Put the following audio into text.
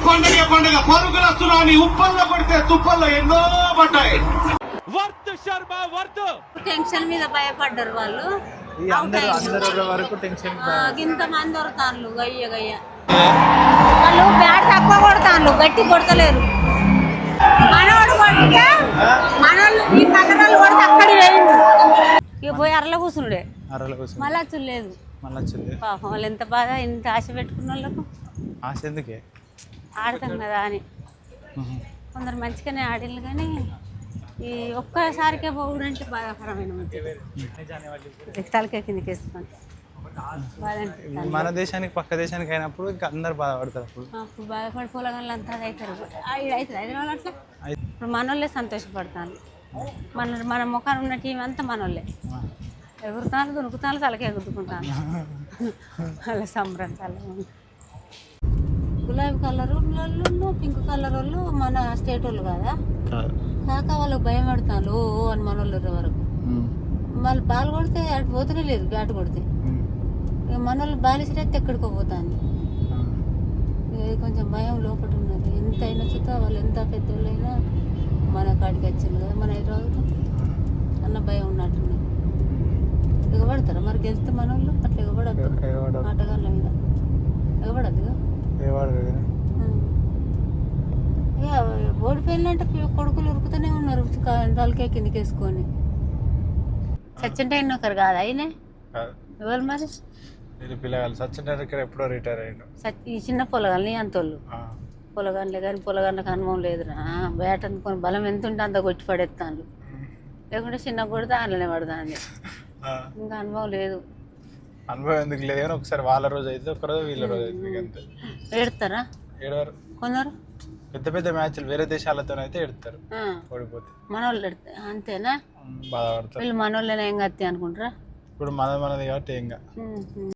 పండుగ పండుగ పరుగుల సునామీ ఉప్పల్లో కొడితే తుప్పల్లో ఎన్నో పడ్డాయి. టెన్షన్ మీద భయపడ్డారు వాళ్ళు. అందరూ వరకు టెన్షన్ ఇంత మంది దొరుకుతాను గయ్య గయ్య వాళ్ళు బ్యాట్ తక్కువ కొడతాను, గట్టి కొడతలేరు. మనవాడు కొడితే మనోళ్ళు ఈ పక్కనోళ్ళు కొడితే అక్కడి వేయండి ఇక పోయి అరలో కూర్చుండే మళ్ళా చూడలేదు. పాపం వాళ్ళు ఎంత బాధ, ఇంత ఆశ పెట్టుకున్న వాళ్ళకు ఆశ ఎందుకే ఆడతాం కదా అని. కొందరు మంచిగానే ఆడిల్లు కానీ ఈ ఒక్కసారికే పోవడంటే బాధాకరమైన తలకే కిందకి వేసుకొని మన దేశానికి పక్క దేశానికి అయినప్పుడు ఇంకా అందరు బాధపడతారు. అప్పుడు బాధపడి పొలగాళ్ళు అంతా అవుతారు. అవుతుంది హైదరాబాద్ అట్లా. ఇప్పుడు మనోళ్ళే సంతోషపడతాను. మన ముఖాన్ని ఉన్న టీం అంతా మనోళ్ళే. ఎగురుతాను దునుకుతాను తలకే గుద్దుకుంటాను. వాళ్ళ సంబరం చాలా. గులాబీ కలర్ వాళ్ళు పింక్ కలర్ వాళ్ళు మన స్టేట్ వాళ్ళు కదా, కాక వాళ్ళకి భయం పడతాను ఓ అని మన వాళ్ళు వరకు. వాళ్ళు బాల్ కొడితే అటు పోతూనే లేదు, బ్యాట్ కొడితే ఇక మన వాళ్ళు బాల్ ఇసిరేస్తే ఎక్కడికో పోతాను. కొంచెం భయం లోపల ఉన్నది. ఎంత అయినా చూస్తా వాళ్ళు ఎంత పెద్దోళ్ళైనా మన కాడికి వచ్చింది కదా మన హైదరాబాద్ అన్న భయం ఉన్నట్టున్నది. ఎగబడతారా మరి గెలిస్తే మన వాళ్ళు అట్లా ఎగబడద్దు, ఆటగాళ్ళ మీద ఎగబడద్దు. ఇక ఓడిపోయినంటే కొడుకులు ఉరుకుతూనే ఉన్నారు తలకే కిందకి వేసుకొని. సచిన్ టెండూల్కర్ కాదు అయినే ఎవరు మరి పిల్లగాళ్ళు. సచిన్ టెండూల్కర్ ఎప్పుడో రిటైర్ అయ్యాడు. ఈ చిన్న పొలగాళ్ళని అంతోళ్ళు పొలగాళ్ళే కానీ పొలగాళ్ళకి అనుభవం లేదురా. బ్యాట్ అనుకొని బలం ఎంత ఉంటే అంత కొట్టి పడేస్తాను, లేకుంటే చిన్న కొడితే ఆడనే పడతాను. ఇంకా అనుభవం లేదు. అనుభవం ఎందుకు లేదు కానీ ఒకసారి వాళ్ళ రోజు అయితే ఒకరోజు వీళ్ళ రోజు అయితే అంతే. ఏడతారా ఏడవారు కొందరు పెద్ద పెద్ద మ్యాచ్లు వేరే దేశాలతో అయితే ఎడతారు ఓడిపోతే. మన వాళ్ళు అంతేనా బాధపడతారు. వీళ్ళు మన వాళ్ళని ఏం కత్తి అనుకుంటారా. ఇప్పుడు మనది కాబట్టి ఏంగా